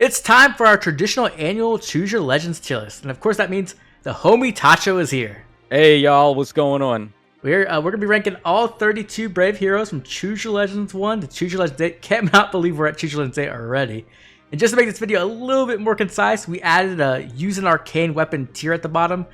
It's time for our traditional annual Choose Your Legends tier list. And of course that means the homie Tacho is here. Hey y'all, what's going on? We're going to be ranking all 32 Brave heroes from Choose Your Legends 1 to Choose Your Legends 8. Cannot believe we're at Choose Your Legends 8 already. And just to make this video a little bit more concise, we added a use an arcane weapon tier at the bottom.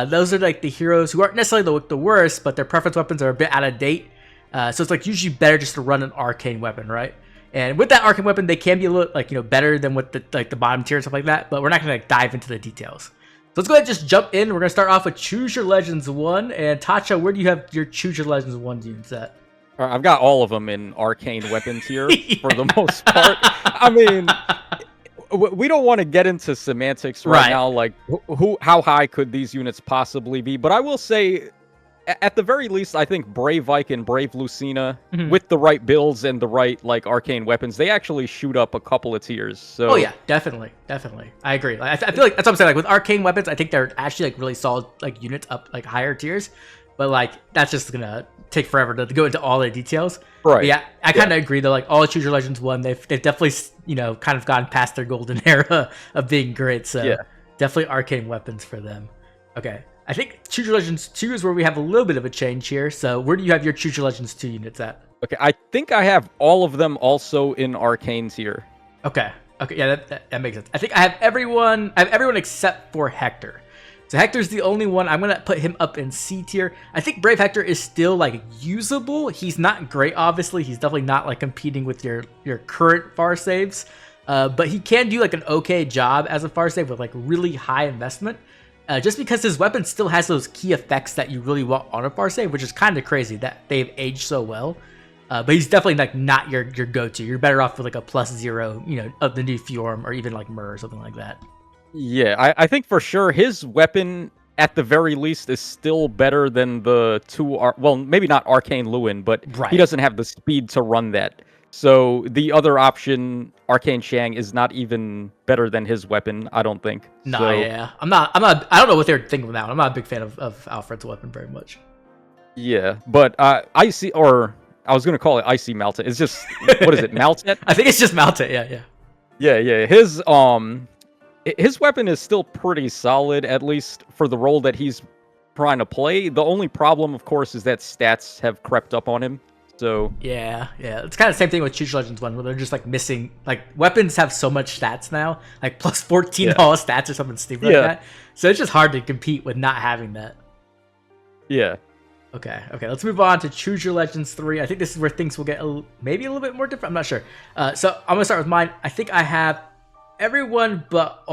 Those are like the heroes who aren't necessarily the worst, but their preference weapons are a bit out of date. So it's like usually better just to run an arcane weapon, right? And with that arcane weapon, they can be a little better than what the bottom tier and stuff like that. But we're not gonna dive into the details. So let's go ahead and just jump in. We're gonna start off with Choose Your Legends 1. And Tacho, where do you have your Choose Your Legends 1 units at? I've got all of them in arcane weapon tier for the most part. I mean, we don't want to get into semantics right now, like how high could these units possibly be? But I will say, at the very least, I think Brave Ike and Brave Lucina, with the right builds and the right arcane weapons, they actually shoot up a couple of tiers. So oh yeah, definitely. I agree. I feel like that's what I'm saying. Like with arcane weapons, I think they're actually really solid units up higher tiers. But that's just gonna take forever to go into all the details. Right. But yeah, I kind of agree though. All Choose Your Legends 1, they've definitely kind of gotten past their golden era of being great. So yeah, definitely arcane weapons for them. Okay. I think Choose Your Legends 2 is where we have a little bit of a change here. So where do you have your Choose Your Legends 2 units at? Okay, I think I have all of them also in arcane tier. Okay, yeah, that makes sense. I think I have everyone except for Hector. So Hector's the only one. I'm gonna put him up in C tier. I think Brave Hector is still usable. He's not great, obviously. He's definitely not competing with your current far saves. But he can do an okay job as a far save with really high investment. Just because his weapon still has those key effects that you really want on a far save, which is kind of crazy that they've aged so well. But he's definitely not your go-to. You're better off with a +0, of the new Fjorm or even Myrrh or something like that. Yeah, I think for sure his weapon at the very least is still better than the two. Well, maybe not Arcane Lewin, but he doesn't have the speed to run that. So the other option, Arcane Shang, is not even better than his weapon, I don't think. No, so, yeah. I don't know what they're thinking about. I'm not a big fan of Alfred's weapon very much. Yeah, but Icy, or I was going to call it Icy Malta. It's just, what is it, Maltet? I think it's just Maltet, yeah. Yeah. His weapon is still pretty solid, at least for the role that he's trying to play. The only problem, of course, is that stats have crept up on him. So yeah, it's kind of the same thing with Choose Your Legends 1, where they're just missing weapons have so much stats now, +14 all stats or something stupid like that. So it's just hard to compete with not having that. Yeah. Okay. Let's move on to Choose Your Legends 3. I think this is where things will get maybe a little bit more different. I'm not sure. So I'm gonna start with mine. I think I have everyone but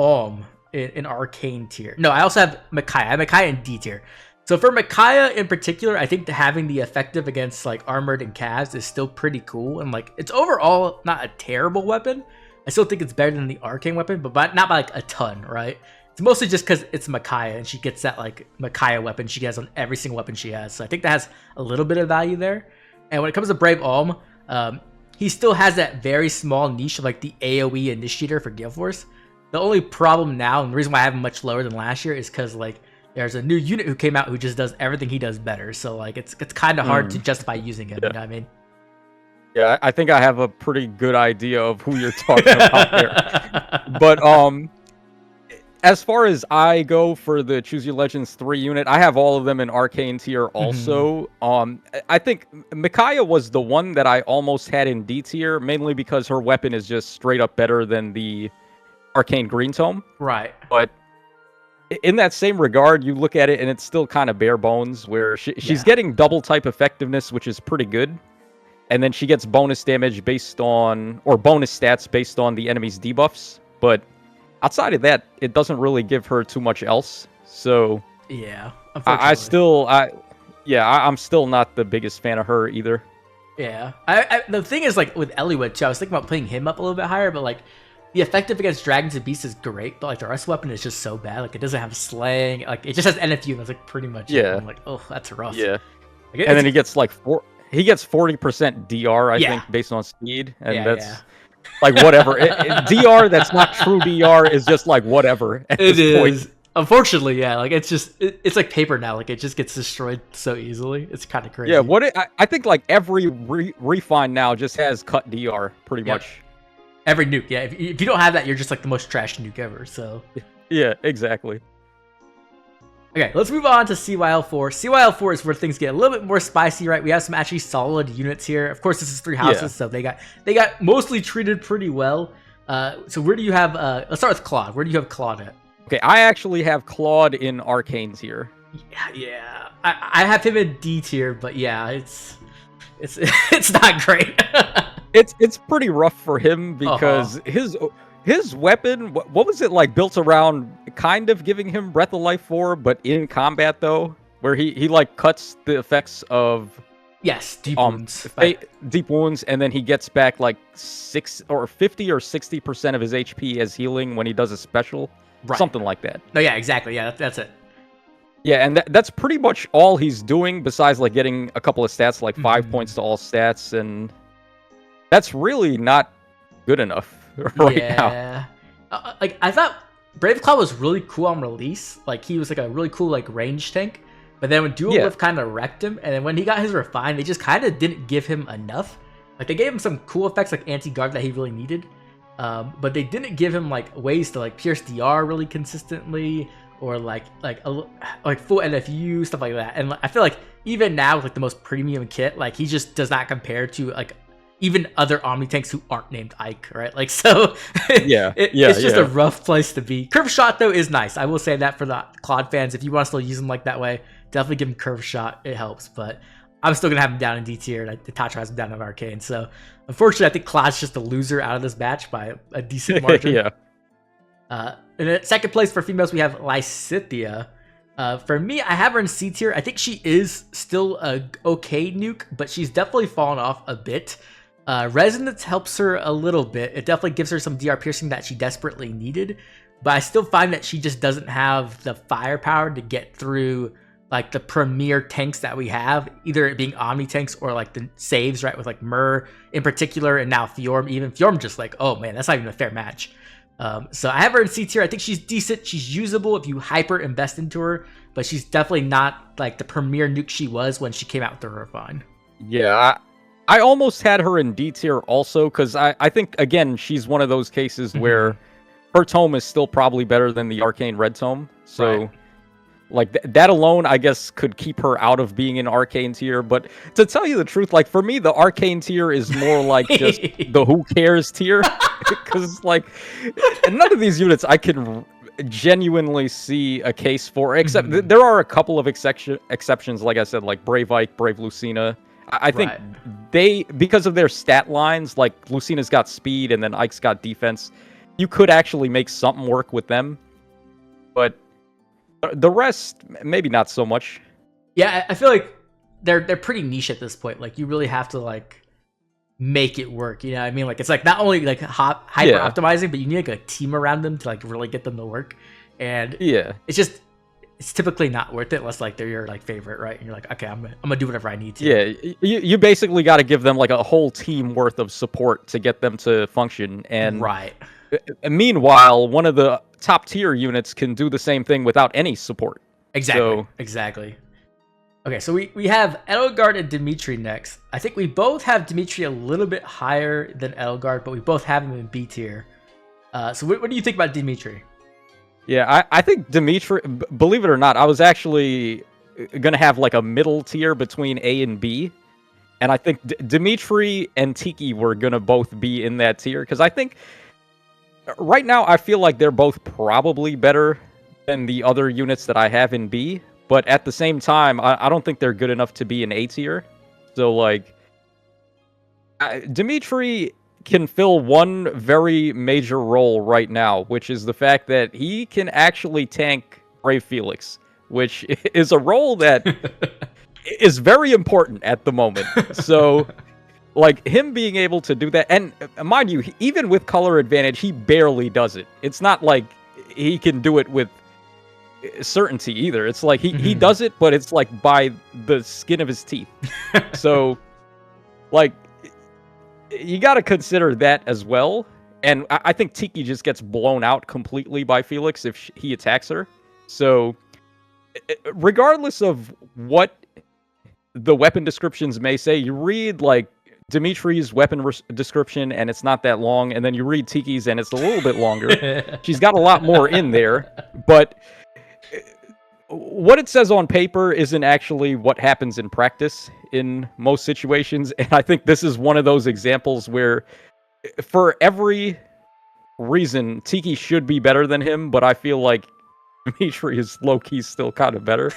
in arcane tier. No, I also have Micaiah. I have Micaiah in D tier. So for Micaiah in particular, I think having the effective against armored and calves is still pretty cool, and it's overall not a terrible weapon. I still think it's better than the arcane weapon, but not by a ton, right? It's mostly just because it's Micaiah and she gets that Micaiah weapon she has on every single weapon she has. So I think that has a little bit of value there. And when it comes to Brave Alm, he still has that very small niche of the AoE initiator for Gale Force. The only problem now, and the reason why I have him much lower than last year, is because there's a new unit who came out who just does everything he does better. So it's kind of hard to justify using him. You know what I mean? Yeah, I think I have a pretty good idea of who you're talking about there. But as far as I go for the Choose Your Legends 3 unit, I have all of them in arcane tier also. I think Micaiah was the one that I almost had in D tier, mainly because her weapon is just straight up better than the arcane green tome. Right. But in that same regard, you look at it and it's still kind of bare bones, where she's getting double type effectiveness, which is pretty good. And then she gets bonus damage based on, or bonus stats based on the enemy's debuffs. But outside of that, it doesn't really give her too much else. So yeah, I'm still not the biggest fan of her either. Yeah, the thing is with Eliwood too, I was thinking about putting him up a little bit higher, but the effective against dragons and beasts is great, but the rest weapon is just so bad. It doesn't have slaying. It just has NFU, and that's pretty much it. I'm oh, that's rough. Yeah. And then he gets 40% DR, I think, based on speed, and that's whatever. DR that's not true DR is just whatever. At it this is. Point. Unfortunately, yeah. It's just it's like paper now. It just gets destroyed so easily. It's kind of crazy. Yeah. I think every refine now just has cut DR pretty much. Every nuke, yeah. If you don't have that, you're just like the most trash nuke ever. So Yeah, exactly. okay, let's move on to CYL4. CYL4 is where things get a little bit more spicy, right? We have some actually solid units here. Of course, this is 3 houses, so they got mostly treated pretty well. So where do you have? Let's start with Claude. Where do you have Claude at? Okay, I actually have Claude in Arcane tier. Yeah. I have him in D tier, but yeah, it's it's not great. It's pretty rough for him because his weapon, what was it like, built around kind of giving him Breath of Life 4, but in combat though, where he like cuts the effects of yes, deep wounds, deep wounds, and then he gets back like 50 or 60% of his HP as healing when he does a special, something like that. No, yeah, exactly. Yeah, that's it. Yeah, and that's pretty much all he's doing besides like getting a couple of stats, like 5 points to all stats, and that's really not good enough right now. Like I thought Brave Claw was really cool on release. Like he was like a really cool like range tank. But then when Dual Whip kind of wrecked him, and then when he got his Refine, they just kind of didn't give him enough. Like they gave him some cool effects like anti-guard that he really needed. But they didn't give him like ways to like pierce DR really consistently, or like full NFU, stuff like that. And I feel like even now with like the most premium kit, like he just does not compare to like even other Omni tanks who aren't named Ike, right? Like so, it's just a rough place to be. Curve Shot though is nice. I will say that for the Claude fans, if you want to still use him like that way, definitely give him Curve Shot. It helps, but I'm still gonna have him down in D tier. And the Tacho has him down in Arcane. So unfortunately, I think Claude's just a loser out of this batch by a decent margin. In the second place for females, we have Lysithea. For me, I have her in C tier. I think she is still a okay nuke, but she's definitely fallen off a bit. Resonance helps her a little bit. It definitely gives her some DR piercing that she desperately needed, but I still find that she just doesn't have the firepower to get through like the premier tanks that we have, either it being Omni tanks or like the saves, right? With like Myr in particular, and now Fjorm. Even Fjorm, just like, oh man, that's not even a fair match. So I have her in C tier. I think she's decent. She's usable if you hyper invest into her, but she's definitely not like the premier nuke she was when she came out with the Refine. Yeah, I almost had her in D tier also, because I think, again, she's one of those cases where her tome is still probably better than the Arcane Red tome. So, like, that alone, I guess, could keep her out of being in Arcane tier. But to tell you the truth, like, for me, the Arcane tier is more like just the who cares tier. Because, like, none of these units I can genuinely see a case for, except there are a couple of exceptions, like I said, like Brave Ike, Brave Lucina. I think they, because of their stat lines, like Lucina's got speed and then Ike's got defense, you could actually make something work with them. But the rest, maybe not so much. Yeah, I feel like they're pretty niche at this point. Like you really have to like make it work. You know what I mean? Like it's like not only like hyper optimizing, but you need like a team around them to like really get them to work. And it's typically not worth it unless like they're your like favorite, right? And you're like, okay, I'm gonna do whatever I need to. Yeah, you basically got to give them like a whole team worth of support to get them to function. And meanwhile, one of the top tier units can do the same thing without any support. Exactly. Okay, so we have Edelgard and Dimitri next. I think we both have Dimitri a little bit higher than Edelgard, but we both have him in B tier. So what do you think about Dimitri? Yeah, I think Dimitri, believe it or not, I was actually going to have like a middle tier between A and B. And I think Dimitri and Tiki were going to both be in that tier. Because I think right now I feel like they're both probably better than the other units that I have in B. But at the same time, I don't think they're good enough to be in A tier. So like, Dimitri can fill one very major role right now, which is the fact that he can actually tank Brave Felix, which is a role that is very important at the moment. So, like, him being able to do that, and mind you, even with color advantage, he barely does it. It's not like he can do it with certainty either. It's like he does it, but it's like by the skin of his teeth. So, like, you got to consider that as well. And I think Tiki just gets blown out completely by Felix if he attacks her. So, regardless of what the weapon descriptions may say, you read, like, Dimitri's weapon description, and it's not that long, and then you read Tiki's, and it's a little bit longer. She's got a lot more in there, but what it says on paper isn't actually what happens in practice in most situations, and I think this is one of those examples where, for every reason, Tiki should be better than him, but I feel like Dimitri is low-key still kind of better.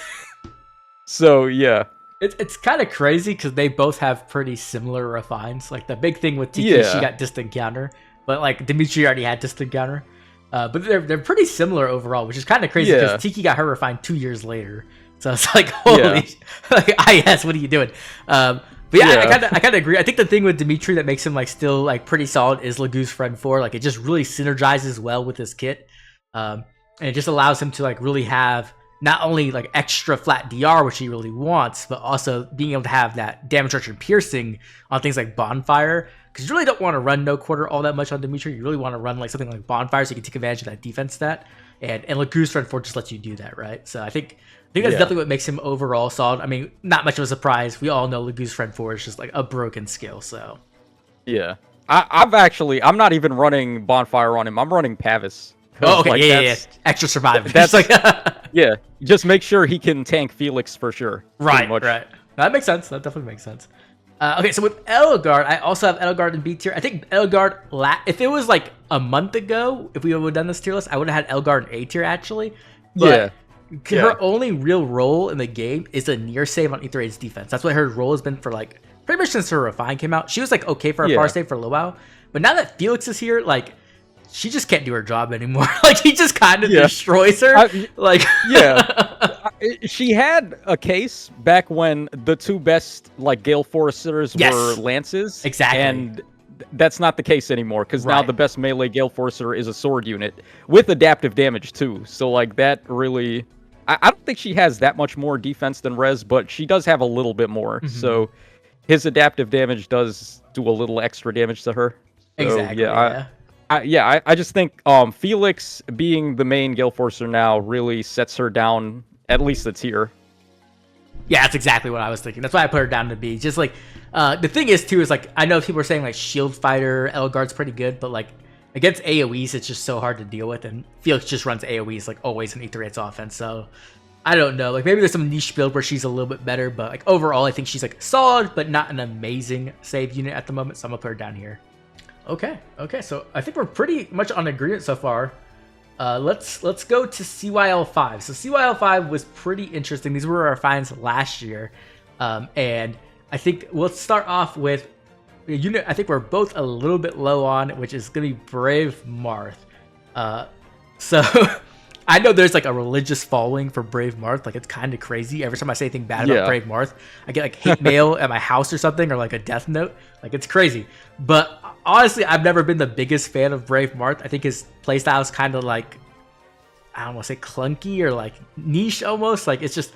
So, yeah. It's kind of crazy because they both have pretty similar refines. Like, the big thing with Tiki, she got distant counter, but like Dimitri already had distant counter. But they're pretty similar overall, which is kind of crazy because Tiki got her refined 2 years later. So it's like, holy, like, yes, what are you doing? But yeah, I kind of agree. I think the thing with Dimitri that makes him like still like pretty solid is Lagoo's Friend 4. Like, it just really synergizes well with his kit, and it just allows him to like really have not only like extra flat DR, which he really wants, but also being able to have that damage reduction piercing on things like Bonfire. Because you really don't want to run no quarter all that much on Dimitri. You really want to run like something like Bonfire so you can take advantage of that defense stat. And Lagoo's Friend 4 just lets you do that, right? So I think that's definitely what makes him overall solid. I mean, not much of a surprise. We all know Lagoo's Friend 4 is just like a broken skill, so. Yeah. I'm not even running Bonfire on him. I'm running Pavis. Oh, okay, like, yeah. Extra survival. That's like, yeah. Just make sure he can tank Felix for sure. Right. That makes sense. That definitely makes sense. Okay, so with Edelgard, I also have Edelgard in B tier. I think Edelgard, if it was like a month ago, if we would have done this tier list, I would have had Edelgard in A tier actually. But her only real role in the game is a near save on Ether 8's defense. That's what her role has been for like pretty much since her refine came out. She was like okay for a far save for a little while, but now that Felix is here, like, she just can't do her job anymore. Like, he just kind of destroys her. She had a case back when the two best like Gale Foresters were Lances. Exactly. And that's not the case anymore, because now the best melee Gale Forester is a sword unit with adaptive damage too. So like that really, I don't think she has that much more defense than Rez, but she does have a little bit more. Mm-hmm. So his adaptive damage does do a little extra damage to her. So, exactly. I just think Felix being the main Gale Forcer now really sets her down at least a tier. Yeah, that's exactly what I was thinking. That's why I put her down to B. Just like the thing is too is like, I know people are saying like Shield Fighter Edelgard's pretty good, but like against AoEs it's just so hard to deal with, and Felix just runs AoEs like always in Ether 8's offense. So I don't know. Like maybe there's some niche build where she's a little bit better, but like overall I think she's like solid, but not an amazing save unit at the moment. So I'm gonna put her down here. Okay. So I think we're pretty much on agreement so far. Let's go to CYL 5. So CYL 5 was pretty interesting. These were our finds last year, and I think we'll start off with a unit I think we're both a little bit low on, which is gonna be Brave Marth. So I know there's like a religious following for Brave Marth. Like, it's kind of crazy. Every time I say anything bad about Brave Marth, I get like hate mail at my house or something, or like a death note. Like, it's crazy. But honestly, I've never been the biggest fan of Brave Marth. I think his playstyle is kind of like, I don't want to say clunky or like niche almost. Like, it's just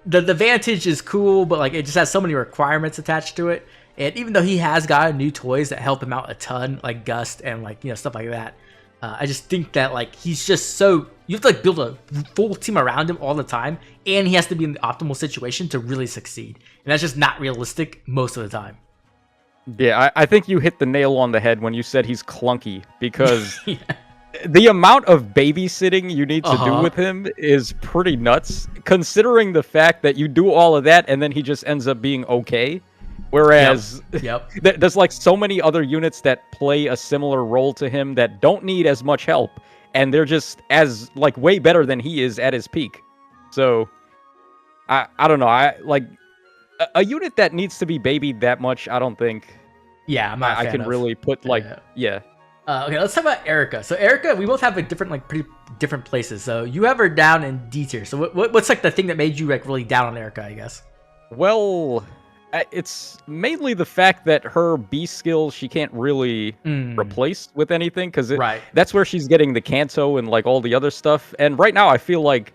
the Vantage is cool, but like it just has so many requirements attached to it. And even though he has gotten new toys that help him out a ton, like Gust and like, you know, stuff like that, I just think that like he's just so, you have to like build a full team around him all the time, and he has to be in the optimal situation to really succeed, and that's just not realistic most of the time. Yeah, I think you hit the nail on the head when you said he's clunky, because the amount of babysitting you need to do with him is pretty nuts, considering the fact that you do all of that and then he just ends up being okay. Whereas there's like so many other units that play a similar role to him that don't need as much help, and they're just as like way better than he is at his peak. So I don't know. I like a unit that needs to be babied that much. I don't think. Yeah, I'm not. I can really put like okay, let's talk about Eirika. So Eirika, we both have like different, like pretty different places. So you have her down in D tier. So what's like the thing that made you like really down on Eirika, I guess? Well, it's mainly the fact that her B skill she can't really replace with anything, because that's where she's getting the Canto and like all the other stuff. And right now I feel like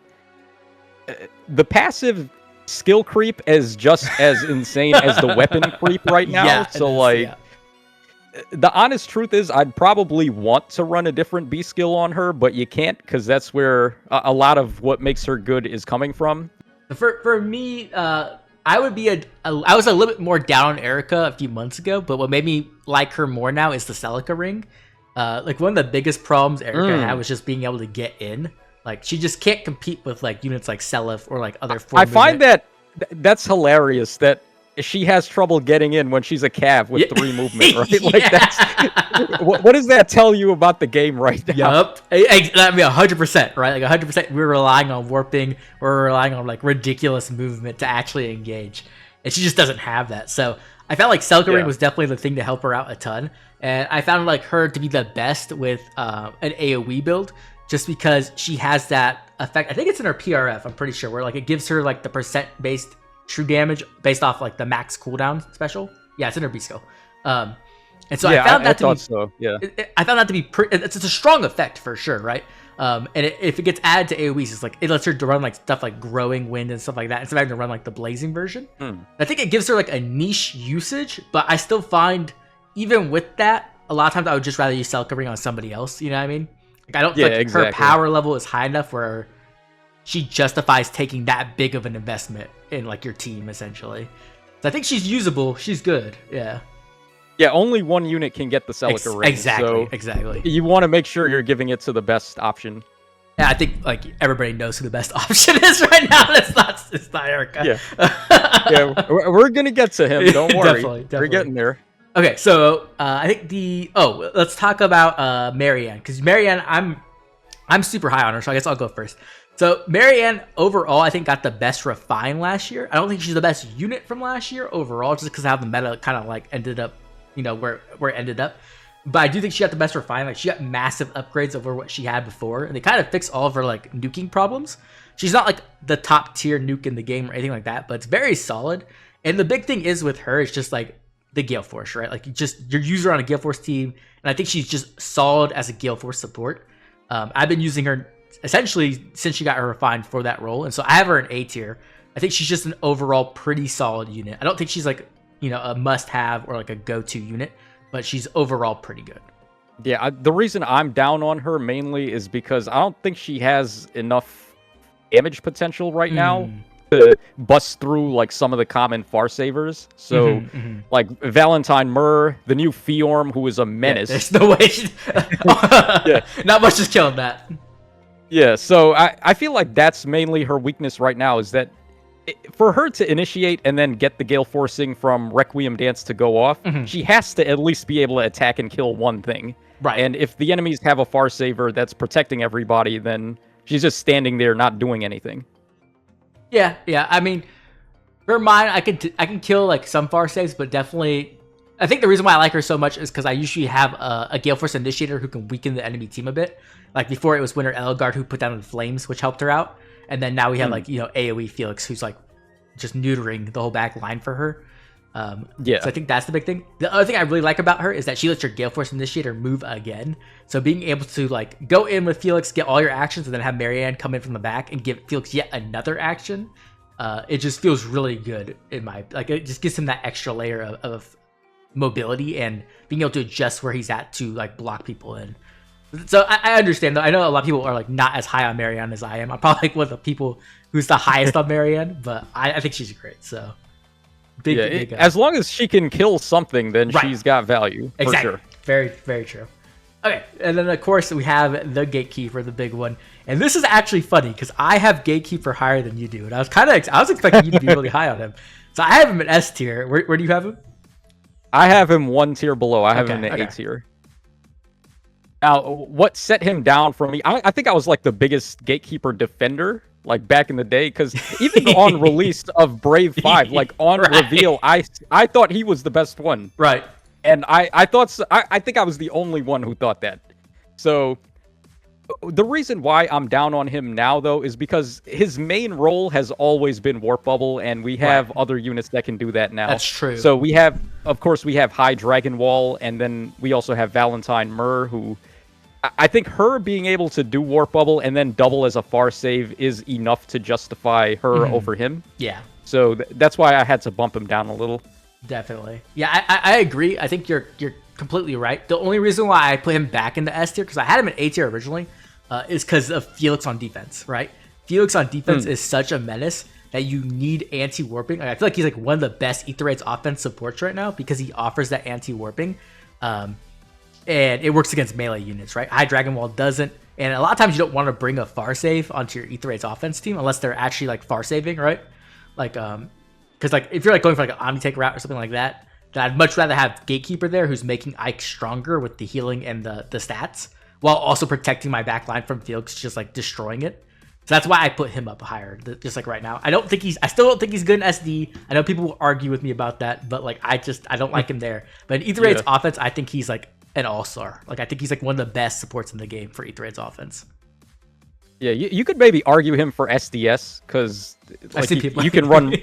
the passive skill creep is just as insane as the weapon creep right now. The honest truth is I'd probably want to run a different B skill on her, but you can't, because that's where a lot of what makes her good is coming from. For me, I would be I was a little bit more down on Eirika a few months ago, but what made me like her more now is the Celica ring. Like one of the biggest problems Eirika had was just being able to get in. Like she just can't compete with like units like Seliph or like other. I find that's hilarious that she has trouble getting in when she's a cav with 3 movement, right? Like that's what does that tell you about the game right now? Yup. I mean 100%, right? Like 100%. We're relying on warping. We're relying on like ridiculous movement to actually engage, and she just doesn't have that. So I felt like Celica ring was definitely the thing to help her out a ton, and I found like her to be the best with an AOE build, just because she has that effect. I think it's in her PRF. I'm pretty sure where like it gives her like the percent based true damage based off like the max cooldown special. Yeah, it's in her Bisco. And so I found that to be I found that to be it's a strong effect for sure, right? And if it gets added to AoEs, it's like it lets her to run like stuff like growing wind and stuff like that instead of having to run like the blazing version. I think it gives her like a niche usage, but I still find even with that, a lot of times I would just rather use Celica ring on somebody else. You know what I mean? Like I don't think her power level is high enough where she justifies taking that big of an investment in like your team essentially. So I think she's usable. She's good. Yeah. Yeah, only one unit can get the Celica ring. Exactly. You want to make sure you're giving it to the best option. Yeah, I think like everybody knows who the best option is right now. It's not Eirika. Yeah, we're gonna get to him. Don't worry. Definitely. We're getting there. Okay, so I think let's talk about Marianne, because Marianne, I'm super high on her, so I guess I'll go first. So Marianne overall, I think got the best refine last year. I don't think she's the best unit from last year overall, just because how the meta kind of like ended up, where it ended up. But I do think she got the best refine. Like she got massive upgrades over what she had before, and they kind of fixed all of her like nuking problems. She's not like the top tier nuke in the game or anything like that, but it's very solid. And the big thing is with her is just like the Gale Force, right? Like you use her on a Gale Force team, and I think she's just solid as a Gale Force support. I've been using her essentially since she got her refined for that role, and so I have her in A tier. I think she's just an overall pretty solid unit. I don't think she's like a must-have or like a go-to unit, but she's overall pretty good. Yeah, the reason I'm down on her mainly is because I don't think she has enough damage potential right now to bust through like some of the common far savers. So like Valentine Myrrh, the new Fiorm, who is a menace. Yeah, there's no way not much is killing that. Yeah, so I feel like that's mainly her weakness right now, is that for her to initiate and then get the Gale Forcing from Requiem Dance to go off, she has to at least be able to attack and kill one thing. Right. And if the enemies have a far saver that's protecting everybody, then she's just standing there not doing anything. Yeah. I mean, for mine, I can kill like some far saves, but definitely, I think the reason why I like her so much is because I usually have a Gale Force Initiator who can weaken the enemy team a bit. Like before, it was Winter Edelgard who put down the flames, which helped her out. And then now we have like, AoE Felix, who's like just neutering the whole back line for her. So I think that's the big thing. The other thing I really like about her is that she lets your Gale Force Initiator move again. So being able to like go in with Felix, get all your actions, and then have Marianne come in from the back and give Felix yet another action. It just feels really good it just gives him that extra layer of mobility and being able to adjust where he's at to like block people in. So I understand though. I know a lot of people are like not as high on Marianne as I am. I'm probably like one of the people who's the highest on Marianne, but I think she's great. So big as long as she can kill something, then she's got value. Exactly. For sure. Very, very true. Okay, and then of course we have the Gatekeeper, the big one. And this is actually funny because I have Gatekeeper higher than you do, and I was expecting you to be really high on him. So I have him in S tier. Where do you have him? I have him 1 tier below. I have him in A tier. Now, what set him down from me? I think I was like the biggest Gatekeeper defender, like back in the day, because even on release of Brave 5, like on reveal, I thought he was the best one. Right. And I think I was the only one who thought that. So the reason why I'm down on him now, though, is because his main role has always been Warp Bubble, and we have other units that can do that now. That's true. So we have High Dragon Wall, and then we also have Valentine Myrrh, who I think her being able to do Warp Bubble and then double as a far save is enough to justify her over him. Yeah. So that's why I had to bump him down a little. Definitely. Yeah, I agree. I think you're completely right. The only reason why I put him back in the S tier, because I had him in A tier originally, is because of Felix on defense, right? Felix on defense is such a menace that you need anti-warping. Like, I feel like he's like one of the best Ether Raid's offense supports right now because he offers that anti-warping. And it works against melee units, right? High Dragon Wall doesn't. And a lot of times you don't want to bring a far save onto your Ether Raid's offense team unless they're actually like far saving, right? Like, because like if you're like going for like an Omni Take route or something like that, then I'd much rather have Gatekeeper there who's making Ike stronger with the healing and the stats while also protecting my back line from Felix just like destroying it. So that's why I put him up higher, just like right now. I still don't think he's good in SD. I know people will argue with me about that, but like I don't like him there. But in Ether Raid's offense, I think he's like an all-star. Like I think he's like one of the best supports in the game for Ether Raid's offense. Yeah, you could maybe argue him for SDS because like you can run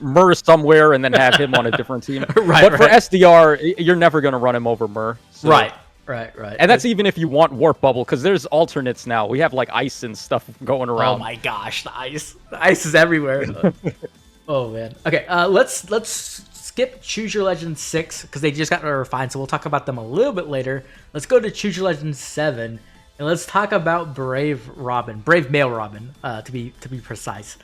Mur somewhere and then have him on a different team. But for SDR, you're never going to run him over Mur. So. Right. And that's even if you want Warp Bubble, because there's alternates now. We have like ice and stuff going around. Oh my gosh, the ice is everywhere. Oh man. Okay, let's skip Choose Your Legend 6 because they just got refined, so we'll talk about them a little bit later. Let's go to Choose Your Legend 7 and let's talk about Brave Male Robin, to be precise.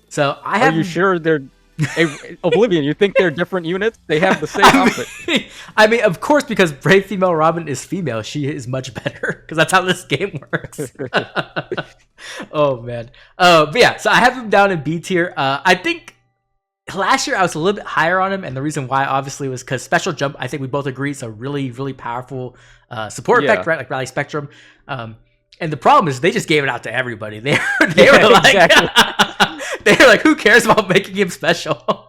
So I have. Are you sure they're? Hey, Oblivion, you think they're different units? They have the same outfit. I mean, of course, because Brave Female Robin is female, she is much better because that's how this game works. Oh man. But yeah, so I have him down in B tier. I think last year I was a little bit higher on him, and the reason why obviously was because Special Jump. I think we both agree it's a really, really powerful support effect, right? Like Rally Spectrum. And the problem is they just gave it out to everybody. They were like. Exactly. They're like, who cares about making him special?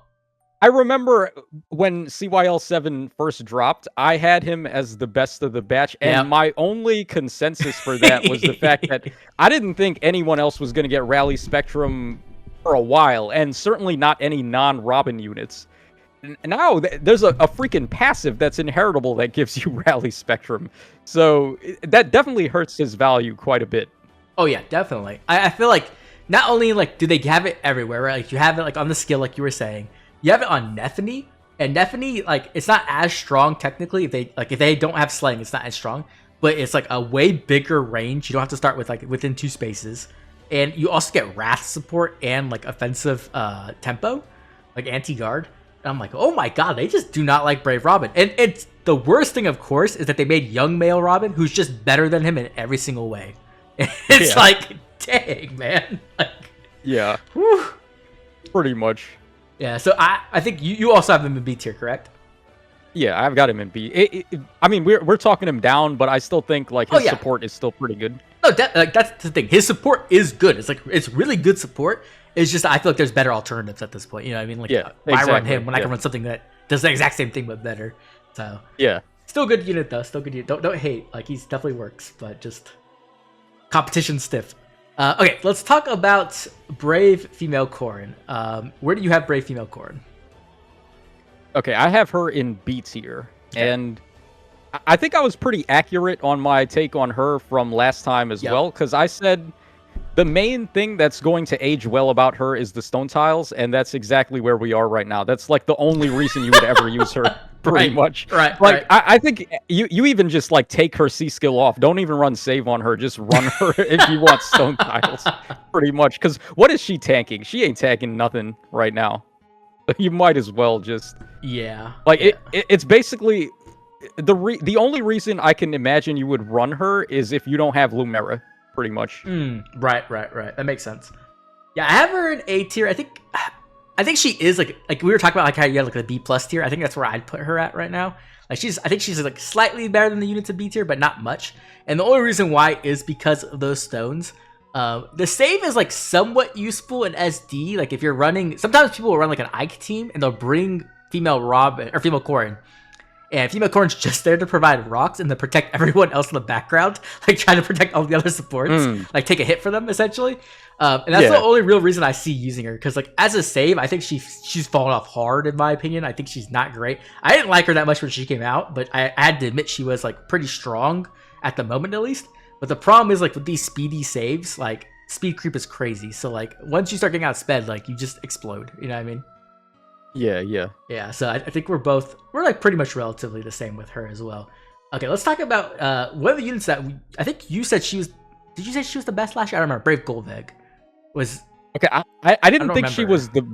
I remember when CYL 7 first dropped, I had him as the best of the batch, and my only consensus for that was the fact that I didn't think anyone else was going to get Rally Spectrum for a while, and certainly not any non-Robin units. Now, there's a freaking passive that's inheritable that gives you Rally Spectrum, so that definitely hurts his value quite a bit. Oh yeah, definitely. I feel like not only like do they have it everywhere, right? Like you have it like on the skill, like you were saying, you have it on Nephany, and Nephany like it's not as strong technically. If they don't have slaying, it's not as strong, but it's like a way bigger range. You don't have to start with like within 2 spaces, and you also get Wrath support and like offensive tempo, like anti-guard. And I'm like, oh my god, they just do not like Brave Robin. And it's the worst thing, of course, is that they made young male Robin, who's just better than him in every single way. It's like. Dang, man. Like, yeah. Whew. Pretty much. Yeah, so I think you also have him in B tier, correct? Yeah, I've got him in B. I mean, we're talking him down, but I still think like his support is still pretty good. No, that's the thing. His support is good. It's really good support. It's just I feel like there's better alternatives at this point. You know what I mean? Like, why run him when I can run something that does the exact same thing but better? So yeah, still good unit though. Still good unit. Don't hate. Like he's definitely works, but just competition stiff. Okay, let's talk about Brave Female Corrin. Where do you have Brave Female Corrin? Okay, I have her in B tier, and I think I was pretty accurate on my take on her from last time as well, because I said the main thing that's going to age well about her is the stone tiles, and that's exactly where we are right now. That's like the only reason you would ever use her. Pretty much. Right. Like, I think you even just like take her C skill off. Don't even run save on her. Just run her if you want stone tiles. Pretty much. Because what is she tanking? She ain't tanking nothing right now. You might as well just. Yeah. Like it's basically the only reason I can imagine you would run her is if you don't have Lumera. Pretty much. Right. That makes sense. Yeah, I have her in A tier. I think she is like we were talking about like how you had like the B+ tier. I think that's where I'd put her at right now. Like I think she's like slightly better than the units of B tier, but not much. And the only reason why is because of those stones. The save is like somewhat useful in SD. Like if you're running, sometimes people will run like an Ike team and they'll bring female Robin or female Corrin. And female Corrin's just there to provide rocks and to protect everyone else in the background, like trying to protect all the other supports, like take a hit for them essentially. And that's the only real reason I see using her, because like as a save, I think she's fallen off hard in my opinion. I think she's not great. I didn't like her that much when she came out, but I had to admit she was like pretty strong at the moment at least. But the problem is like with these speedy saves, like speed creep is crazy. So like once you start getting outsped, like you just explode. You know what I mean? Yeah. So I think we're like pretty much relatively the same with her as well. Okay, let's talk about one of the units that I think you said she was. Did you say she was the best last year? I don't remember. Brave Gullveig was. Okay, I didn't think she was the.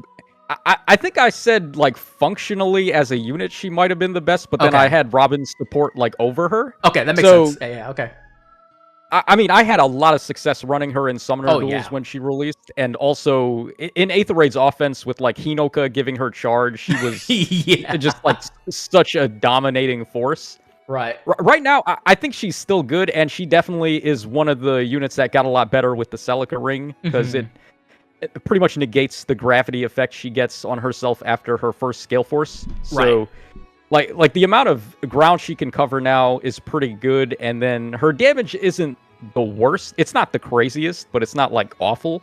I think I said like functionally as a unit she might have been the best, but then I had Robin's support like over her. Okay, that makes sense. Yeah, okay. I mean, I had a lot of success running her in Summoner duels when she released, and also in Aether Raid's offense with like Hinoka giving her charge, she was just like such a dominating force. Right. Right now, I think she's still good, and she definitely is one of the units that got a lot better with the Celica ring, because it pretty much negates the gravity effect she gets on herself after her first Scale Force. So. Like the amount of ground she can cover now is pretty good, and then her damage isn't the worst. It's not the craziest, but it's not like awful.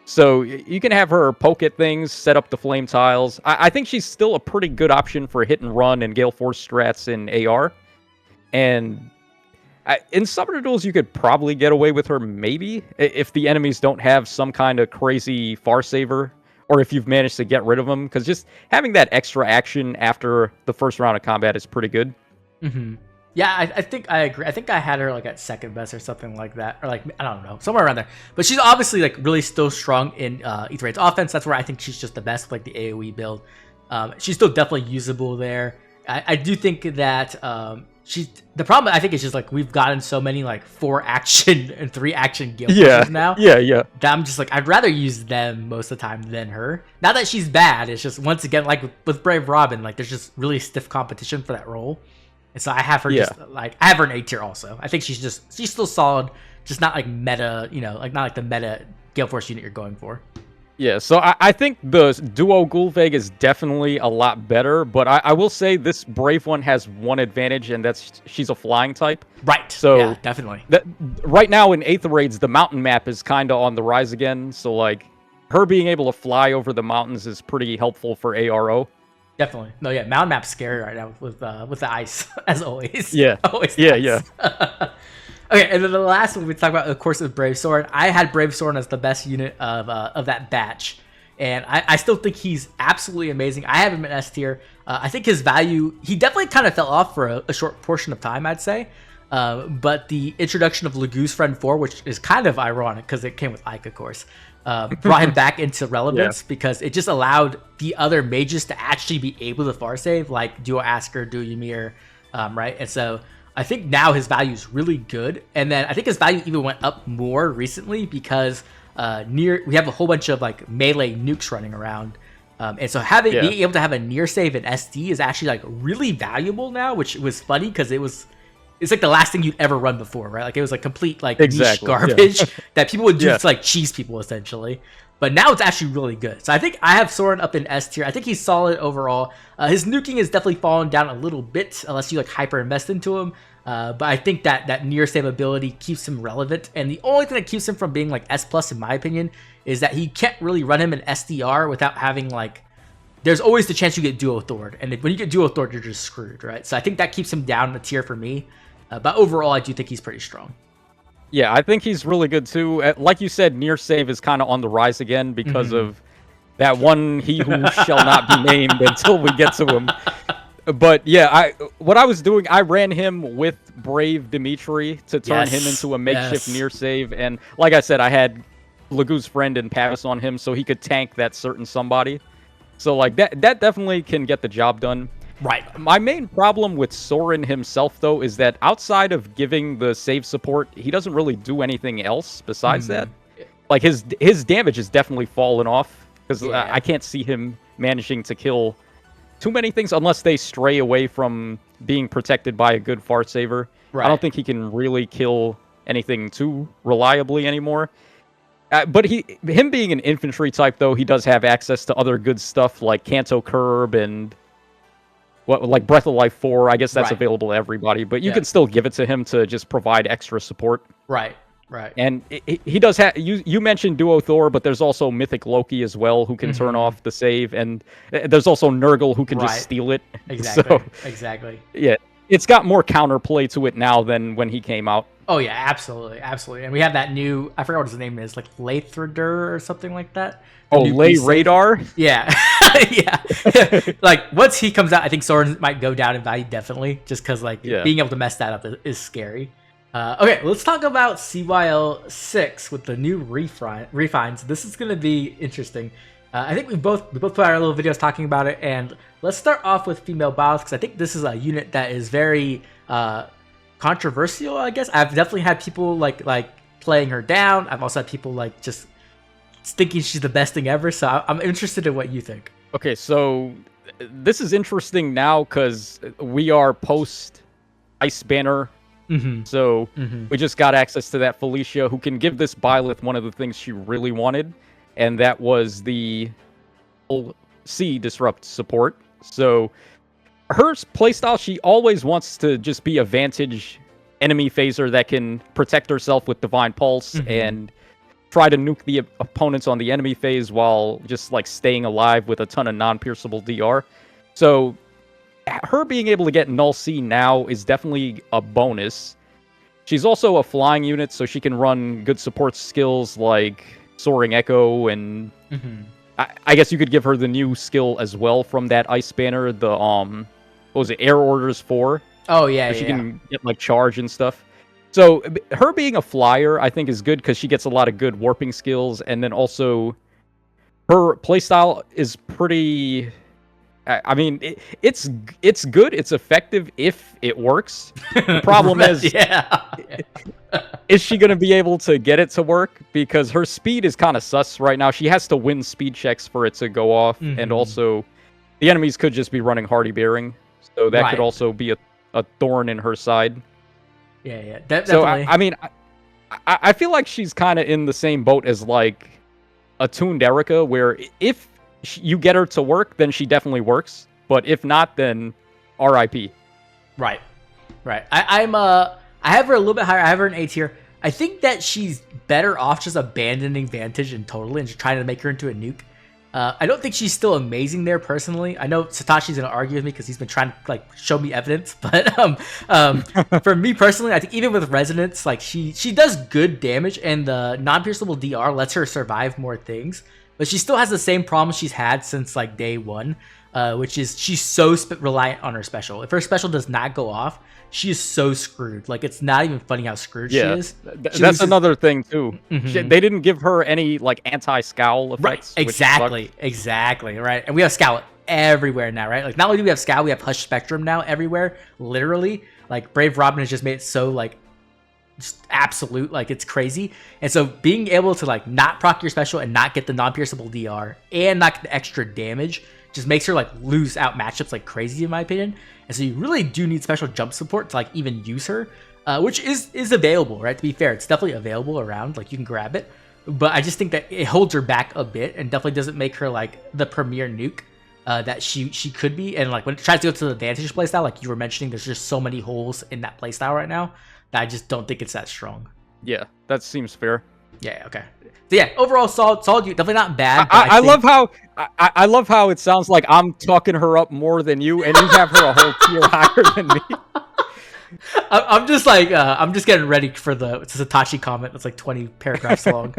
So you can have her poke at things, set up the flame tiles. I think she's still a pretty good option for hit and run and Gale Force strats in AR. And in Summoner duels, you could probably get away with her maybe if the enemies don't have some kind of crazy Farsaver. Or if you've managed to get rid of them, because just having that extra action after the first round of combat is pretty good. Yeah, I think I agree. I think I had her like at second best or something like that, or like I don't know, somewhere around there. But she's obviously like really still strong in Aether Raid's offense. That's where I think she's just the best with like the AOE build. She's still definitely usable there. I do think that she's the problem. I think is just like we've gotten so many like 4 action and 3 action guild pushes now. That I'm just like I'd rather use them most of the time than her. Not that she's bad. It's just once again like with Brave Robin, like there's just really stiff competition for that role, and so I have her just like I have her in A tier also. I think she's still solid, just not like meta. You know, like not like the meta Gale Force unit you're going for. Yeah, so I think the duo Gullveig is definitely a lot better, but I will say this Brave one has one advantage, and that's she's a flying type. Right, so yeah, definitely. Right now in Aether Raids, the mountain map is kind of on the rise again, so like her being able to fly over the mountains is pretty helpful for ARO. Definitely. No, yeah, mountain map's scary right now with the ice, as always. Yeah, always yeah. Okay, and then the last one we talk about, of course, is Brave Soren. I had Brave Soren as the best unit of that batch, and I still think he's absolutely amazing. I have him in S tier. I think his value, he definitely kind of fell off for a short portion of time, I'd say. But the introduction of Lagoo's Friend 4, which is kind of ironic because it came with Ike, of course, brought him back into relevance because it just allowed the other mages to actually be able to far save, like Duo Asker, Duo Ymir, right? And so I think now his value is really good, and then I think his value even went up more recently because we have a whole bunch of like melee nukes running around, and so being able to have a near save in SD is actually like really valuable now, which was funny because it's like the last thing you'd ever run before, right? Like it was like complete like niche garbage that people would do to like cheese people essentially. But now it's actually really good. So I think I have Soren up in S tier. I think he's solid overall. His nuking has definitely fallen down a little bit unless you like hyper invest into him. But I think that near save ability keeps him relevant. And the only thing that keeps him from being like S plus in my opinion is that he can't really run him in SDR without having like, there's always the chance you get Duo Thord. And when you get Duo Thord, you're just screwed, right? So I think that keeps him down in a tier for me. But overall, I do think he's pretty strong. Yeah, I think he's really good too. Like you said, near save is kind of on the rise again because of that one he who shall not be named until we get to him. But yeah, what I was doing, I ran him with Brave Dimitri to turn him into a makeshift near save. And like I said, I had Lagoo's Friend and Pavis on him so he could tank that certain somebody. So like that definitely can get the job done. Right. My main problem with Soren himself, though, is that outside of giving the save support, he doesn't really do anything else besides that. Like, his damage has definitely fallen off, because I can't see him managing to kill too many things unless they stray away from being protected by a good far saver. Right. I don't think he can really kill anything too reliably anymore. But him being an infantry type, though, he does have access to other good stuff like Canto Curb and like Breath of Life 4, I guess that's available to everybody, but you can still give it to him to just provide extra support. Right. And he does have, you mentioned Duo Thor, but there's also Mythic Loki as well, who can turn off the save, and there's also Nurgle who can just steal it. Exactly. Yeah, it's got more counterplay to it now than when he came out. Oh yeah, absolutely. And we have that new, I forgot what his name is, like Lathreder or something like that. Lay Radar? Yeah. Yeah. Like, once he comes out, I think Soren might go down in value, definitely. Just because, like, being able to mess that up is scary. Okay, let's talk about CYL 6 with the new refines. This is going to be interesting. I think we both put out our little videos talking about it, and let's start off with female Byleth because I think this is a unit that is very controversial. I guess I've definitely had people like playing her down. I've also had people like just thinking she's the best thing ever. So I'm interested in what you think. Okay, so this is interesting now because we are post Ice Banner. So we just got access to that Felicia who can give this Byleth one of the things she really wanted, and that was the C disrupt support. So her playstyle, she always wants to just be a vantage enemy phaser that can protect herself with Divine Pulse and try to nuke the opponents on the enemy phase while just like staying alive with a ton of non-pierceable DR. So her being able to get Null C now is definitely a bonus. She's also a flying unit, so she can run good support skills like Soaring Echo, and I guess you could give her the new skill as well from that Ice Banner, the what was it, Air Orders 4? Oh yeah, she can get like charge and stuff. So her being a flyer, I think, is good because she gets a lot of good warping skills, and then also her playstyle is pretty. I mean, it's good. It's effective if it works. The problem is, is she going to be able to get it to work? Because her speed is kind of sus right now. She has to win speed checks for it to go off, and also the enemies could just be running Hardy Bearing, so that could also be a thorn in her side. Yeah, so definitely. I mean, I feel like she's kind of in the same boat as like a tuned Eirika, where if you get her to work, then she definitely works. But if not, then RIP. Right. I have her a little bit higher. I have her in A tier. I think that she's better off just abandoning Vantage and totally and just trying to make her into a nuke. I don't think she's still amazing there personally. I know Satachi's gonna argue with me because he's been trying to like show me evidence, but for me personally, I think even with Resonance, like she does good damage, and the non-pierceable DR lets her survive more things. But she still has the same problem she's had since like day one, which is she's so reliant on her special. If her special does not go off, she is so screwed. Like, it's not even funny how screwed she is. That's another thing too. They didn't give her any like anti-scowl effects. Right. Exactly. Right. And we have scowl everywhere now, right? Like, not only do we have scowl, we have hush spectrum now everywhere. Literally, like Brave Robin has just made it so like just absolute, like it's crazy. And so being able to like not proc your special and not get the non-pierceable DR and not get the extra damage just makes her like lose out matchups like crazy in my opinion. And so you really do need special jump support to like even use her, which is available, right? To be fair, it's definitely available around, like you can grab it, but I just think that it holds her back a bit and definitely doesn't make her like the premier nuke that she could be. And like when it tries to go to the Vantage playstyle, like you were mentioning, there's just so many holes in that playstyle right now that I just don't think it's that strong. Yeah, that seems fair. Yeah, okay. So yeah, overall solid unit, definitely not bad. I love how it sounds like I'm talking her up more than you, and you have her a whole tier higher than me. I'm just like I'm just getting ready for the Satachi comment that's like 20 paragraphs long.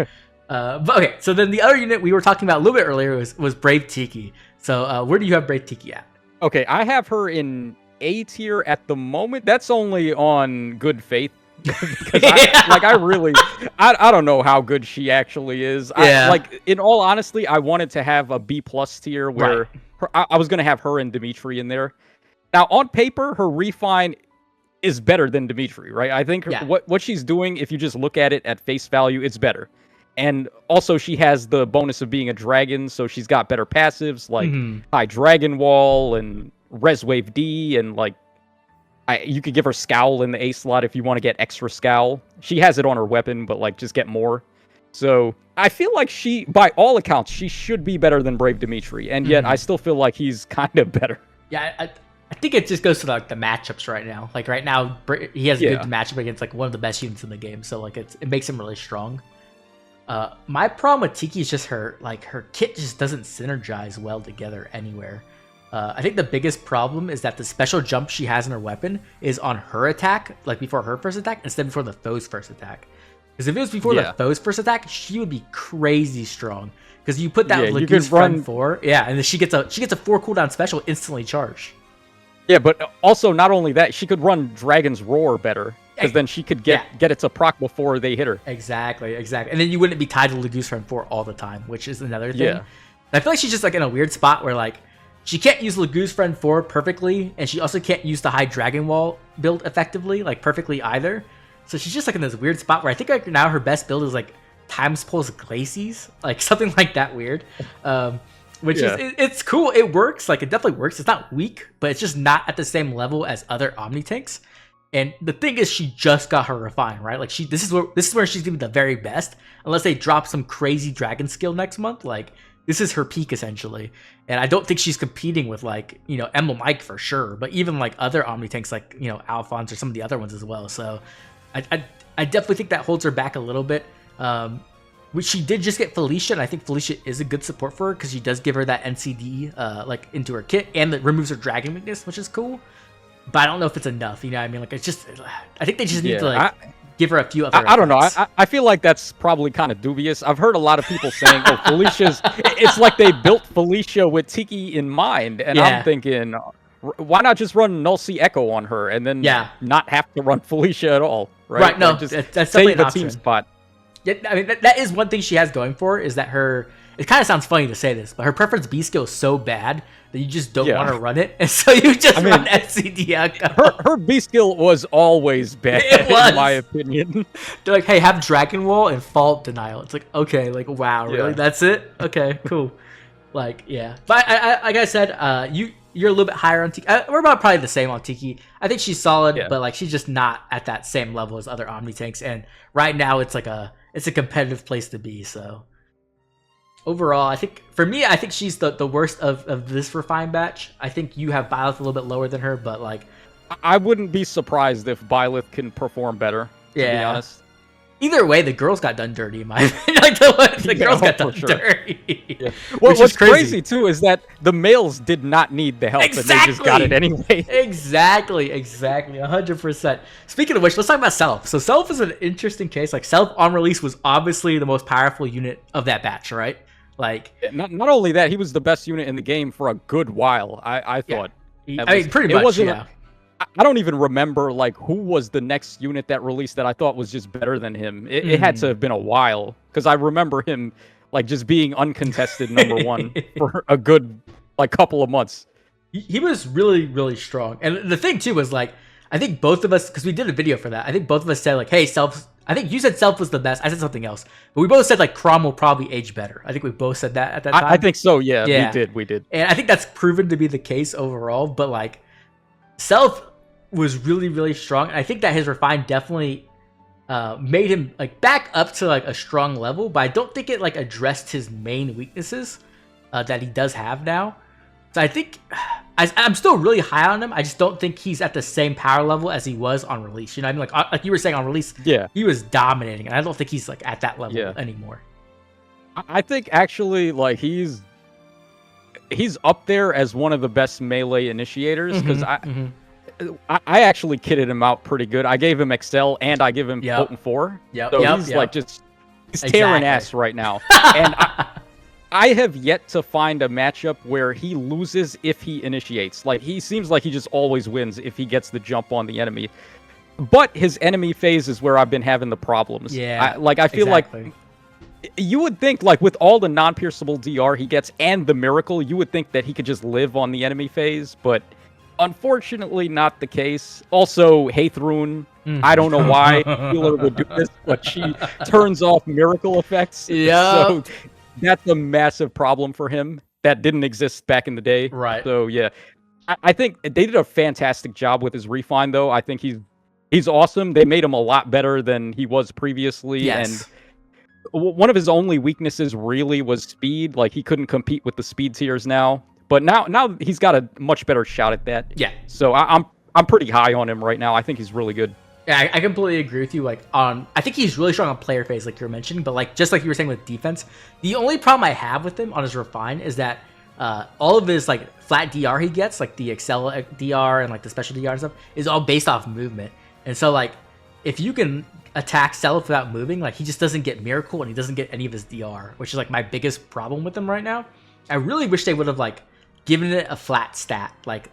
But okay, so then the other unit we were talking about a little bit earlier was Brave Tiki. So where do you have Brave Tiki at? Okay, I have her in A tier at the moment. That's only on good faith. Because I don't know how good she actually is. Like, in all honesty, I wanted to have a B+ tier where I was going to have her and Dimitri in there. Now, on paper, her refine is better than Dimitri, right? I think what she's doing, if you just look at it at face value, it's better. And also, she has the bonus of being a dragon, so she's got better passives like High Dragon Wall and Res Wave D, and like you could give her Scowl in the A slot if you want to get extra Scowl. She has it on her weapon, but like just get more. So I feel like she, by all accounts, she should be better than Brave Dimitri, and yet I still feel like he's kind of better. Yeah, I think it just goes to like the matchups right now. Like right now, he has a good matchup against like one of the best units in the game, so like it makes him really strong. My problem with Tiki is just her kit just doesn't synergize well together anywhere. I think the biggest problem is that the special jump she has in her weapon is on her attack, like before her first attack, instead before the foe's first attack. Because if it was before the foe's first attack, she would be crazy strong. Because you put that Lagoose Friend 4, and then she gets a 4 cooldown special instantly charged. Yeah, but also not only that, she could run Dragon's Roar better. because then she could get it to proc before they hit her. Exactly. And then you wouldn't be tied to Legoose Friend 4 all the time, which is another thing. Yeah. I feel like she's just like in a weird spot where like she can't use Legoose Friend 4 perfectly, and she also can't use the high Dragon Wall build effectively, like perfectly either. So she's just like in this weird spot where I think like now her best build is like Times Pulse Glacies, like something like that weird. Which is it's cool. It works. Like it definitely works. It's not weak, but it's just not at the same level as other Omni tanks. And the thing is, she just got her refined, right? Like this is where she's gonna be the very best, unless they drop some crazy dragon skill next month. Like this is her peak essentially, and I don't think she's competing with like Emblem Ike for sure, but even like other Omni tanks like Alfonse or some of the other ones as well. So I definitely think that holds her back a little bit. Which she did just get Felicia, and I think Felicia is a good support for her because she does give her that NCD like into her kit, and it removes her dragon weakness, which is cool. But I don't know if it's enough. You know what I mean? Like it's just, I think they just need to like give her a few other. I don't know. I feel like that's probably kind of dubious. I've heard a lot of people saying, "Oh, Felicia's." It's like they built Felicia with Tiki in mind, and I'm thinking, why not just run Null Sea Echo on her and then not have to run Felicia at all? Right? No, like just that's definitely an option. Team spot. Yeah, I mean that is one thing she has going for is that her. It kind of sounds funny to say this, but her preference B skill is so bad that you just don't want to run it, and so you just run NCD Echo. Her B skill was always bad, in my opinion. They're like, hey, have Dragon Wall and Fault Denial. It's like, okay, like wow, really? That's it? Okay, cool. Like, yeah. But like I said, you're a little bit higher on Tiki. We're about probably the same on Tiki. I think she's solid, but like she's just not at that same level as other Omni tanks. And right now, it's like a competitive place to be. So overall, I think for me, I think she's the worst of this refined batch. I think you have Byleth a little bit lower than her, but like I wouldn't be surprised if Byleth can perform better. To be honest. Either way, the girls got done dirty, in my opinion. Like the girls got done dirty. Yeah. What's crazy too is that the males did not need the help, and they just got it anyway. Exactly, 100%. Speaking of which, let's talk about Seliph. So Seliph is an interesting case. Like Seliph on release was obviously the most powerful unit of that batch, right? Like not only that, he was the best unit in the game for a good while. I thought. I mean, pretty much. I don't even remember like who was the next unit that released that I thought was just better than him. It had to have been a while because I remember him like just being uncontested number one for a good like couple of months. He was really, really strong. And the thing too was like, I think both of us, because we did a video for that, I think both of us said like, hey, Seliph, I think you said Seliph was the best. I said something else. But we both said like Chrom will probably age better. I think we both said that at that time. I think so, yeah. We did. And I think that's proven to be the case overall. But like Seliph was really, really strong. And I think that his refine definitely made him like back up to like a strong level. But I don't think it like addressed his main weaknesses that he does have now. So I think I'm still really high on him. I just don't think he's at the same power level as he was on release. You know what I mean? Like you were saying on release, he was dominating. And I don't think he's like at that level anymore. I think actually like he's up there as one of the best melee initiators because I actually kitted him out pretty good. I gave him Excel and I give him Potent 4. So he's like just tearing ass right now. And I have yet to find a matchup where he loses if he initiates. Like he seems like he just always wins if he gets the jump on the enemy. But his enemy phase is where I've been having the problems. I feel like you would think like with all the non-pierceable DR he gets and the miracle, you would think that he could just live on the enemy phase, but unfortunately not the case. Also, Haithrun, I don't know why Healer would do this, but she turns off miracle effects. So that's a massive problem for him that didn't exist back in the day. Right. So yeah, I think they did a fantastic job with his refine though. I think he's awesome. They made him a lot better than he was previously. And one of his only weaknesses really was speed. Like he couldn't compete with the speed tiers now. But now he's got a much better shot at that. Yeah. So I'm pretty high on him right now. I think he's really good. Yeah, I completely agree with you. Like I think he's really strong on player phase, like you were mentioning. But like just like you were saying with defense, the only problem I have with him on his refine is that all of his like flat DR he gets, like the Excel DR and like the special DR and stuff, is all based off movement. And so like if you can attack Seliph without moving, like he just doesn't get miracle and he doesn't get any of his DR, which is like my biggest problem with him right now. I really wish they would have like giving it a flat stat, like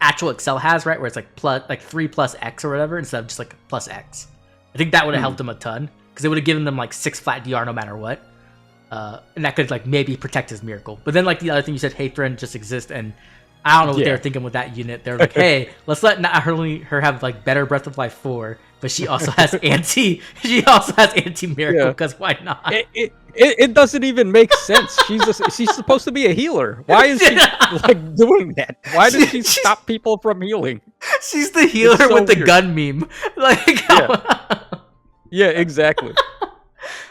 actual Excel has, right? Where it's like plus like 3 plus X or whatever instead of just like plus X. I think that would have helped them a ton because it would have given them like 6 flat DR no matter what. And that could like maybe protect his miracle. But then like the other thing you said, Hathren just exists, and I don't know what they were thinking with that unit. They're like, hey, let's let not only her have like better Breath of Life 4, but she also has anti miracle because why not? It doesn't even make sense. She's supposed to be a healer. Why is she like doing that? Why does she stop people from healing? She's the healer so with the weird gun meme. Like, yeah, exactly.